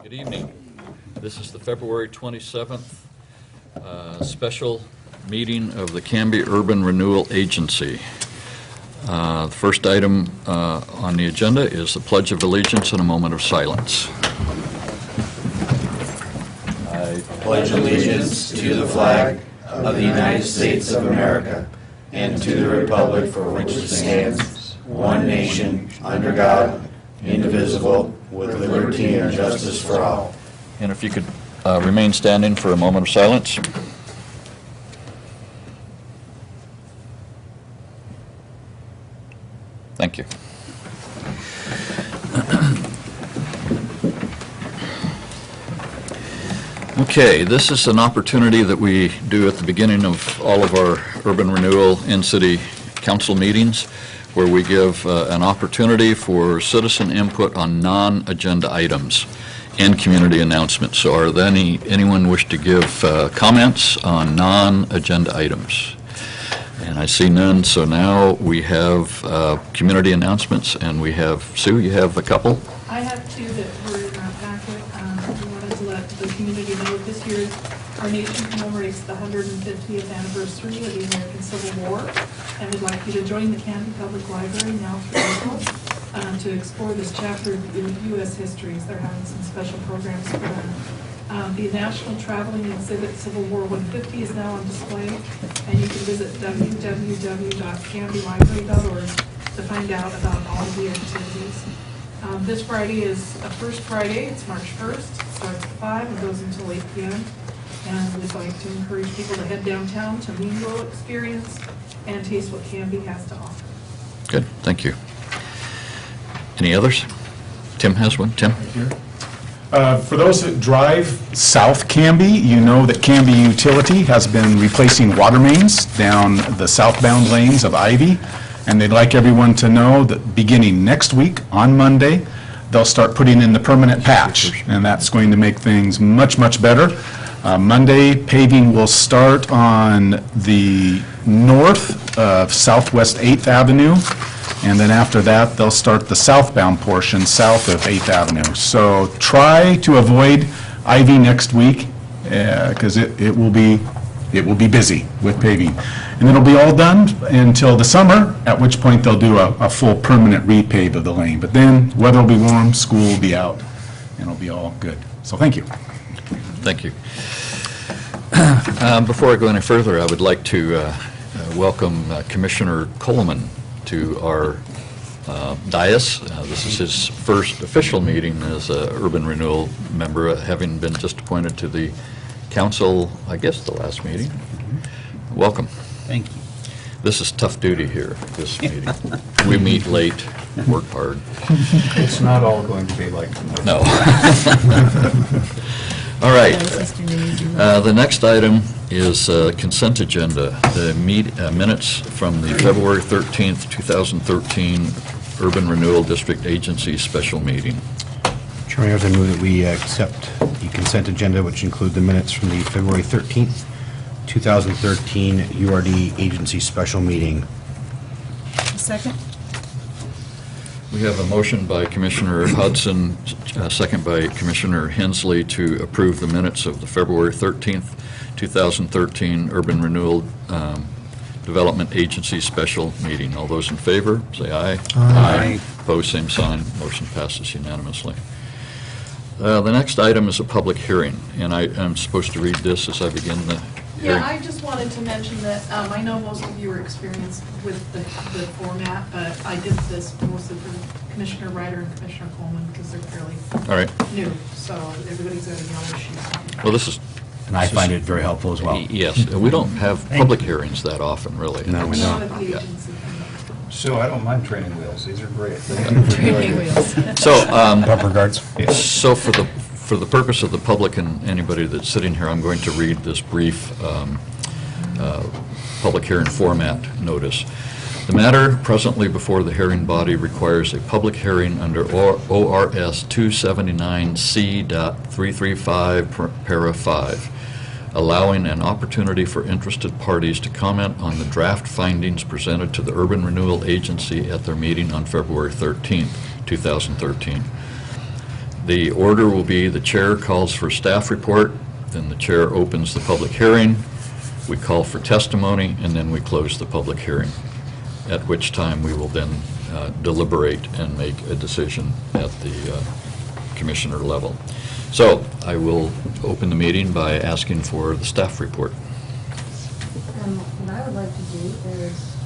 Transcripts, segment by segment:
Good evening. This is the February 27th special meeting of the Canby Urban Renewal Agency. The first item on the agenda is the Pledge of Allegiance and a moment of silence. I pledge allegiance to the flag of the United States of America and to the republic for which it stands, one nation, under God, indivisible, with liberty and justice for all. And if you could remain standing for a moment of silence. Thank you. Okay, this is an opportunity that we do at the beginning of all of our urban renewal in-city council meetings, where we give an opportunity for citizen input on non-agenda items and community announcements. So are there anyone wish to give comments on non-agenda items? And I see none, so now we have community announcements, and we have, Sue, you have a couple? I have two that were in our packet. We wanted to let the community know this year our nation commemorates the 150th anniversary of the American Civil War, and we'd like you to join the Canby Public Library now through April to explore this chapter of U.S. history. They're having some special programs for them. The National Traveling Exhibit Civil War 150 is now on display, and you can visit www.canbylibrary.org to find out about all of the activities. This Friday is a First Friday. It's March 1st. It starts at 5 and goes until 8 p.m. And we'd like to encourage people to head downtown to mingle, experience, and taste what Canby has to offer. Good, thank you. Any others? Tim has one. Tim? For those that drive south Canby, you know that Canby Utility has been replacing water mains down the southbound lanes of Ivy, and they'd like everyone to know that beginning next week, on Monday, they'll start putting in the permanent patch, and that's going to make things much, much better. Monday, paving will start on the north of Southwest 8th Avenue, and then after that, they'll start the southbound portion south of 8th Avenue. So try to avoid Ivy next week, because it will be busy with paving. And it'll be all done until the summer, at which point they'll do a full permanent repave of the lane. But then, weather will be warm, school will be out, and it'll be all good. So thank you. Thank you. Before I go any further, I would like to welcome Commissioner Coleman to our dais. This is his first official meeting as an urban renewal member, having been just appointed to the council, I guess, the last meeting. Mm-hmm. Welcome. Thank you. This is tough duty here, this meeting. We meet late, work hard. It's not all going to be like that. No. All right. The next item is consent agenda, the minutes from the February 13th, 2013 Urban Renewal District Agency special meeting. Chairman, I move that we accept the consent agenda, which include the minutes from the February 13th, 2013 URD Agency special meeting. Second. We have a motion by Commissioner Hudson, second by Commissioner Hensley, to approve the minutes of the February 13th, 2013 Urban Renewal Development Agency special meeting. All those in favor, say aye. Aye. Opposed, same sign. Motion passes unanimously. The next item is a public hearing, and I'm supposed to read this as I begin the hearing. Yeah, I just wanted to mention that I know most of you are experienced with the format, but I did this mostly for Commissioner Ryder and Commissioner Coleman because they're fairly new, so everybody's got a yellow sheet. Well, this is... And I find it very helpful as well. Yes, we don't have public hearings that often, really. No, we Not don't. at the agency. So I don't mind training wheels. These are great. Training wheels. So, Bumper guards? So for the purpose of the public and anybody that's sitting here, I'm going to read this brief public hearing format notice. The matter presently before the hearing body requires a public hearing under ORS 279C.335 para 5, allowing an opportunity for interested parties to comment on the draft findings presented to the Urban Renewal Agency at their meeting on February 13th, 2013. The order will be the chair calls for staff report, then the chair opens the public hearing, we call for testimony, and then we close the public hearing, at which time we will then deliberate and make a decision at the commissioner level. So I will open the meeting by asking for the staff report. What I would like to do is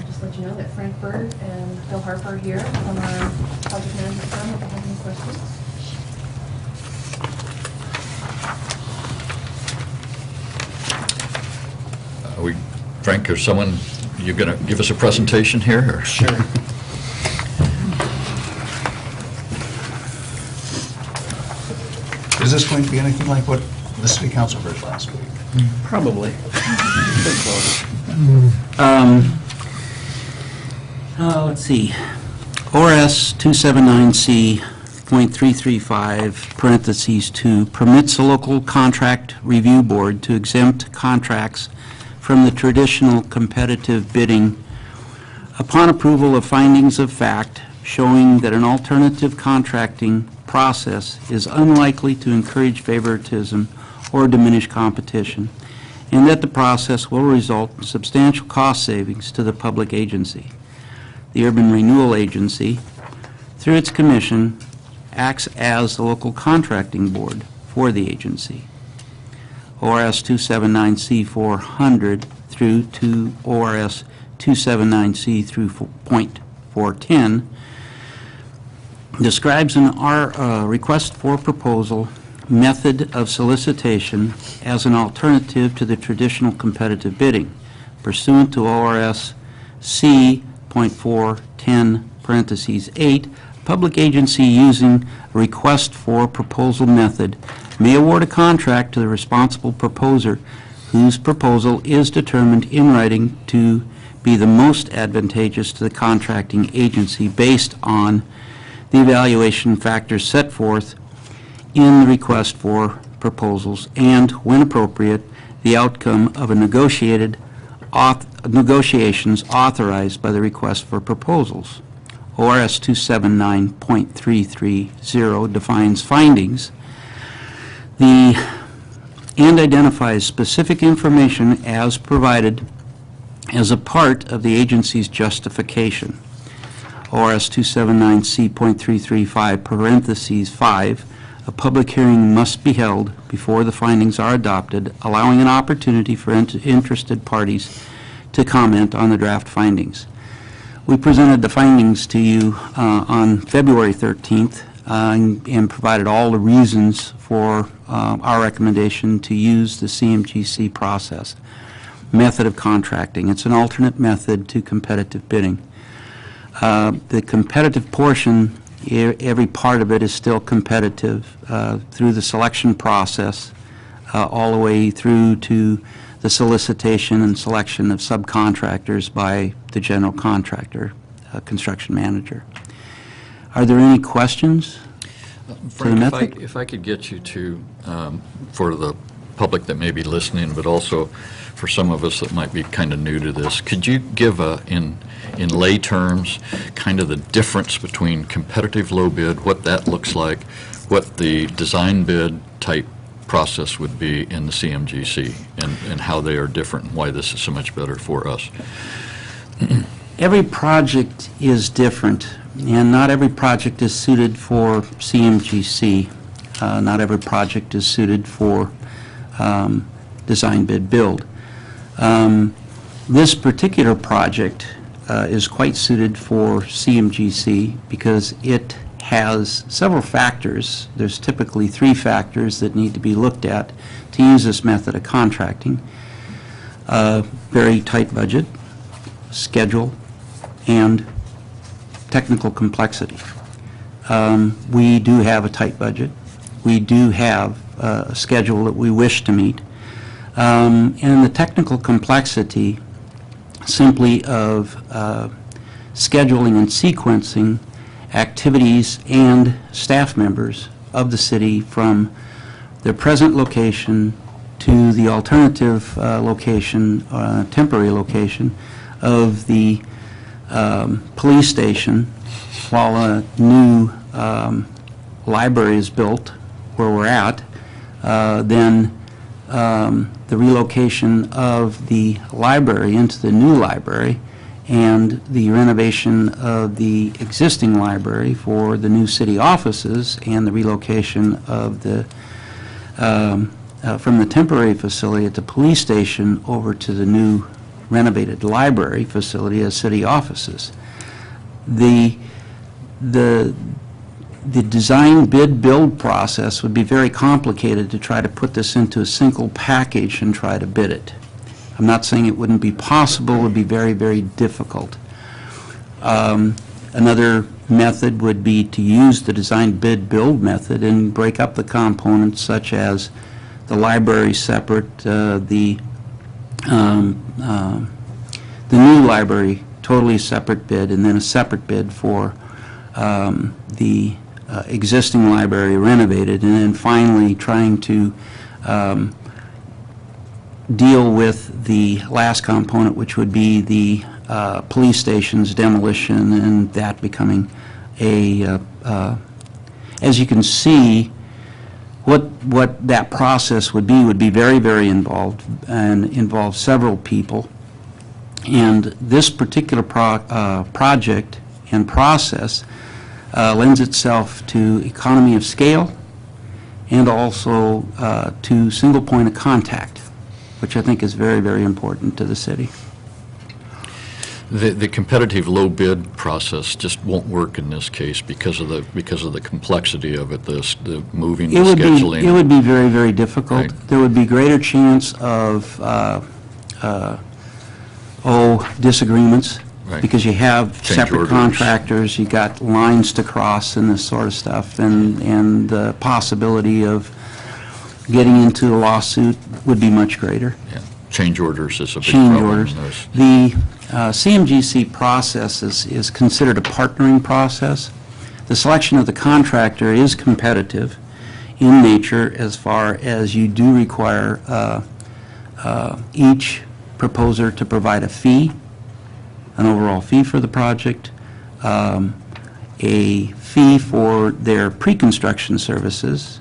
just let you know that Frank Bird and Phil Harper are here from our project management firm if you have any questions. Frank, or someone, you going to give us a presentation here? Or? Sure. Is this going to be anything like what the city council heard last week? Probably. Let's see. ORS 279C.335, parentheses 2, permits a local contract review board to exempt contracts from the traditional competitive bidding upon approval of findings of fact showing that an alternative contracting process is unlikely to encourage favoritism or diminish competition, and that the process will result in substantial cost savings to the public agency. The Urban Renewal Agency, through its commission, acts as the local contracting board for the agency. ORS 279C.400 through to ORS 279C through .410 describes an request for proposal method of solicitation as an alternative to the traditional competitive bidding pursuant to ORS C.410 parentheses 8. Public agency using a request for proposal method may award a contract to the responsible proposer whose proposal is determined in writing to be the most advantageous to the contracting agency based on the evaluation factors set forth in the request for proposals and, when appropriate, the outcome of a negotiations authorized by the request for proposals. ORS 279.330 defines findings and identifies specific information as provided as a part of the agency's justification. ORS 279C.335 parentheses 5, a public hearing must be held before the findings are adopted, allowing an opportunity for interested parties to comment on the draft findings. We presented the findings to you on February 13th and provided all the reasons for our recommendation to use the CMGC process, method of contracting. It's an alternate method to competitive bidding. The competitive portion, every part of it is still competitive through the selection process all the way through to the solicitation and selection of subcontractors by the general contractor, construction manager. Are there any questions to the method? If I could get you to, for the public that may be listening, but also for some of us that might be kind of new to this, could you give in lay terms kind of the difference between competitive low bid, what that looks like, what the design bid type process would be in the CMGC, and how they are different and why this is so much better for us? Every project is different, and not every project is suited for CMGC. Not every project is suited for design bid build. This particular project is quite suited for CMGC because it has several factors. There's typically 3 factors that need to be looked at to use this method of contracting. Very tight budget, schedule, and technical complexity. We do have a tight budget. We do have a schedule that we wish to meet. And the technical complexity simply of scheduling and sequencing activities and staff members of the city from their present location to the alternative location, temporary location of the police station while a new library is built where we're at, then the relocation of the library into the new library and the renovation of the existing library for the new city offices and the relocation of the from the temporary facility at the police station over to the new renovated library facility as city offices. The design bid build process would be very complicated to try to put this into a single package and try to bid it. I'm not saying it wouldn't be possible, it would be very, very difficult. Another method would be to use the design bid build method and break up the components such as the library separate, the new library totally separate bid, and then a separate bid for the existing library renovated, and then finally trying to deal with the last component, which would be the police station's demolition, and that becoming a, as you can see, what that process would be very, very involved and involve several people. And this particular project and process lends itself to economy of scale and also to single point of contact, which I think is very, very important to the city. The competitive low bid process just won't work in this case because of the complexity of it, the moving, the scheduling. It would be very, very difficult. Right. There would be greater chance of disagreements. Right. Because you have Change separate orders. contractors, you got lines to cross and this sort of stuff, and the possibility of getting into a lawsuit would be much greater. Yeah. Change orders is a big Change problem. orders. There's- The CMGC process is considered a partnering process. The selection of the contractor is competitive in nature as far as you do require each proposer to provide a fee, an overall fee for the project, a fee for their pre-construction services,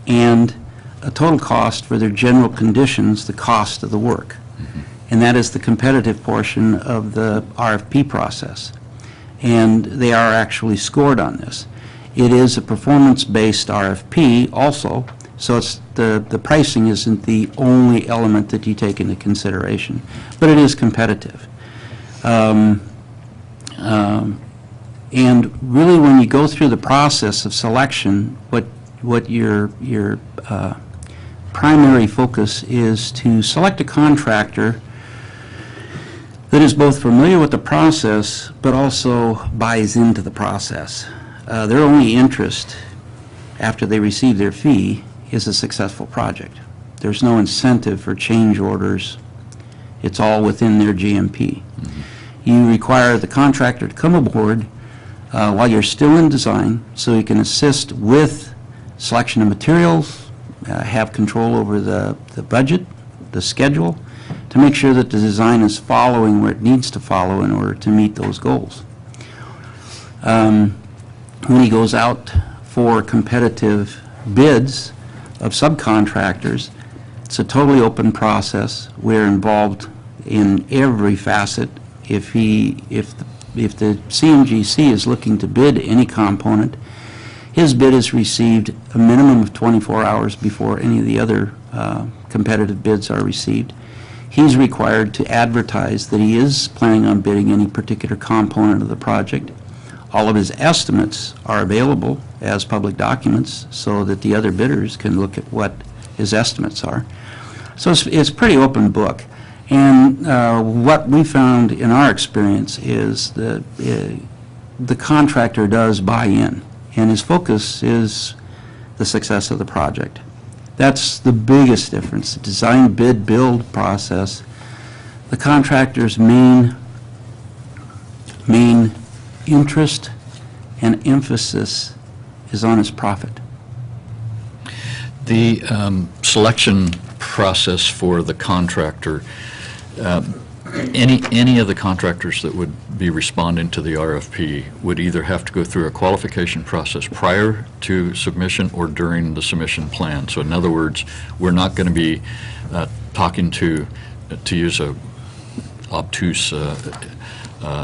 and a total cost for their general conditions, the cost of the work. And that is the competitive portion of the RFP process. And they are actually scored on this. It is a performance-based RFP also, so it's the pricing isn't the only element that you take into consideration, but it is competitive. And really, when you go through the process of selection, what your primary focus is to select a contractor that is both familiar with the process, but also buys into the process. Their only interest, after they receive their fee, is a successful project. There's no incentive for change orders. It's all within their GMP. You require the contractor to come aboard while you're still in design, so he can assist with selection of materials, have control over the budget, the schedule, to make sure that the design is following where it needs to follow in order to meet those goals. When he goes out for competitive bids of subcontractors, it's a totally open process. We're involved in every facet. If the CMGC is looking to bid any component, his bid is received a minimum of 24 hours before any of the other competitive bids are received. He's required to advertise that he is planning on bidding any particular component of the project. All of his estimates are available as public documents so that the other bidders can look at what his estimates are. So it's pretty open book. And what we found in our experience is that the contractor does buy in, and his focus is the success of the project. That's the biggest difference. The design, bid, build process, the contractor's main interest and emphasis is on his profit. The selection process for the contractor, any of the contractors that would be responding to the RFP would either have to go through a qualification process prior to submission or during the submission plan. So in other words, we're not going to be talking to use a obtuse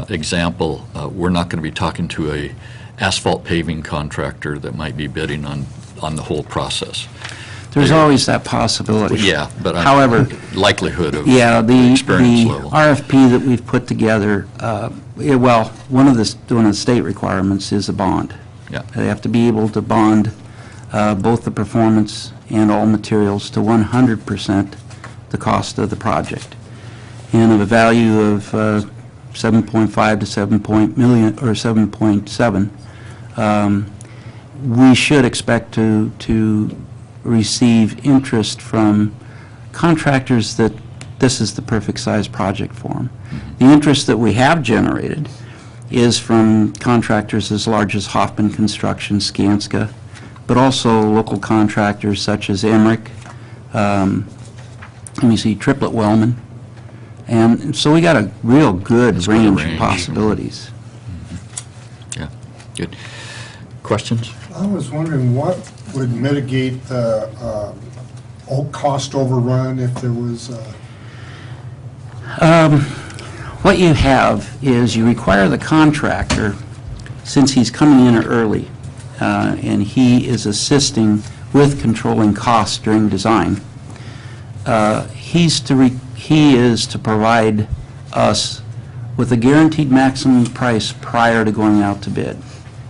example, we're not going to be talking to a asphalt paving contractor that might be bidding on the whole process. There's always that possibility. Yeah, but However, likelihood of yeah, the experience level. RFP that we've put together, well, one of the state requirements is a bond. Yeah. They have to be able to bond both the performance and all materials to 100% the cost of the project, and of a value of 7.5 to 7.7. We should expect to receive interest from contractors that this is the perfect size project for them. The interest that we have generated is from contractors as large as Hoffman Construction, Skanska, but also local contractors such as Emmerich, Triplet Wellman. And so we got a real good It's got a range of range. possibilities. Yeah, good. Questions? I was wondering what would mitigate the cost overrun if there was, What you have is you require the contractor, since he's coming in early, and he is assisting with controlling costs during design, he is to provide us with a guaranteed maximum price prior to going out to bid.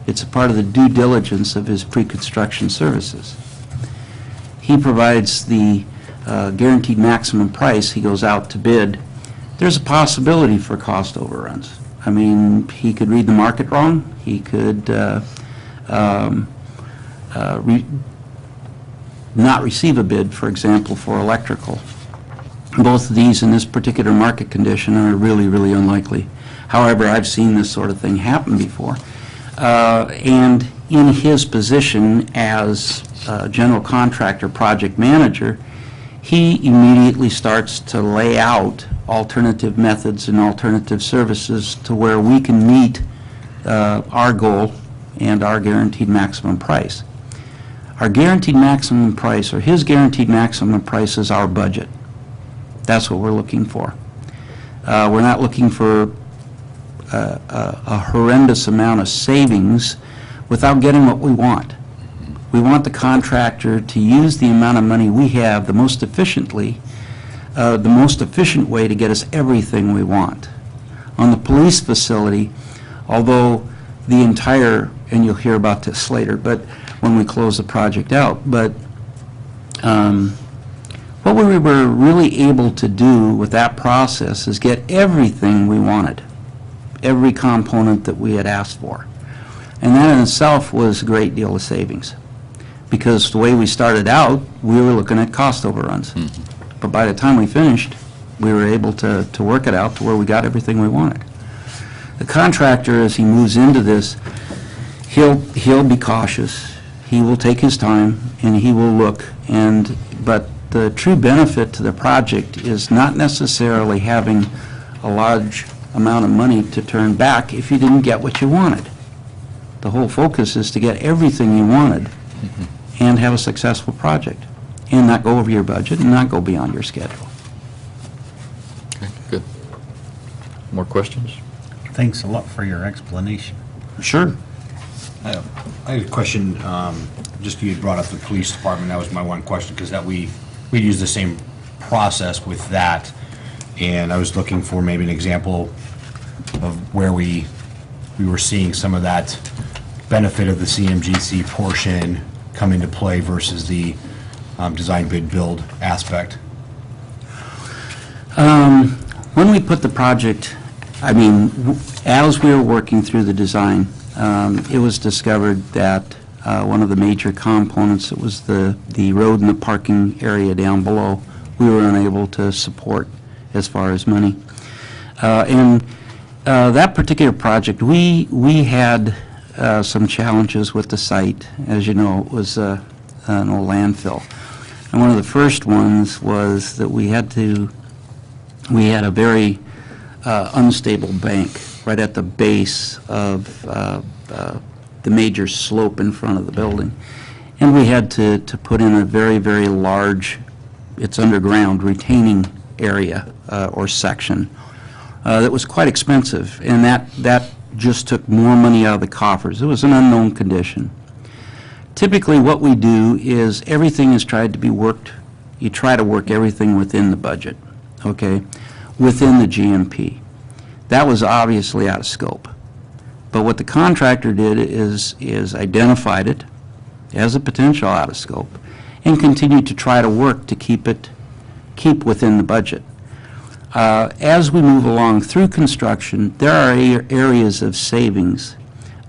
It's a part of the due diligence of his pre-construction services. He provides the guaranteed maximum price, he goes out to bid. There's a possibility for cost overruns. I mean, he could read the market wrong, he could not receive a bid, for example, for electrical. Both of these in this particular market condition are really, really unlikely. However, I've seen this sort of thing happen before. And in his position as general contractor project manager, he immediately starts to lay out alternative methods and alternative services to where we can meet our goal and our guaranteed maximum price. Our guaranteed maximum price, or his guaranteed maximum price, is our budget. That's what we're looking for. We're not looking for a horrendous amount of savings without getting what we want. We want the contractor to use the amount of money we have the most efficiently, the most efficient way to get us everything we want. On the police facility, although the entire, and you'll hear about this later, but when we close the project out, but what we were really able to do with that process is get everything we wanted, every component that we had asked for. And that in itself was a great deal of savings, because the way we started out, we were looking at cost overruns. But by the time we finished, we were able to work it out to where we got everything we wanted. The contractor, as he moves into this, he'll be cautious, he will take his time, and he will look, but the true benefit to the project is not necessarily having a large amount of money to turn back if you didn't get what you wanted. The whole focus is to get everything you wanted and have a successful project, and not go over your budget and not go beyond your schedule. Okay, good. More questions? Thanks a lot for your explanation. Sure. I had a question, just you had brought up the police department, that was my one question, because that we use the same process with that, and I was looking for maybe an example of where we were seeing some of that benefit of the CMGC portion come into play versus the design bid build aspect. When we put the project, as we were working through the design, it was discovered that one of the major components, that was the road and the parking area down below, we were unable to support as far as money. That particular project, we had some challenges with the site. As you know, it was an old landfill. And one of the first ones was that we had a very unstable bank right at the base of the major slope in front of the building. And we had to put in a very, very large, it's underground, retaining area or section that was quite expensive, and that just took more money out of the coffers. It was an unknown condition. Typically, what we do is everything is tried to be worked, you try to work everything within the budget, okay, within the GMP. That was obviously out of scope. But what the contractor did is identified it as a potential out of scope and continued to try to work to keep within the budget. As we move along through construction, there are areas of savings.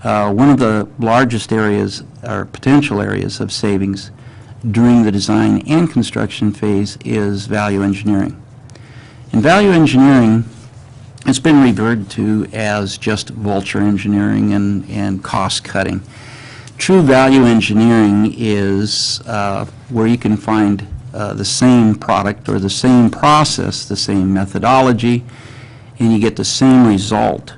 One of the largest areas, or potential areas of savings during the design and construction phase is value engineering. And value engineering has been referred to as just vulture engineering and cost cutting. True value engineering is where you can find the same product or the same process, the same methodology, and you get the same result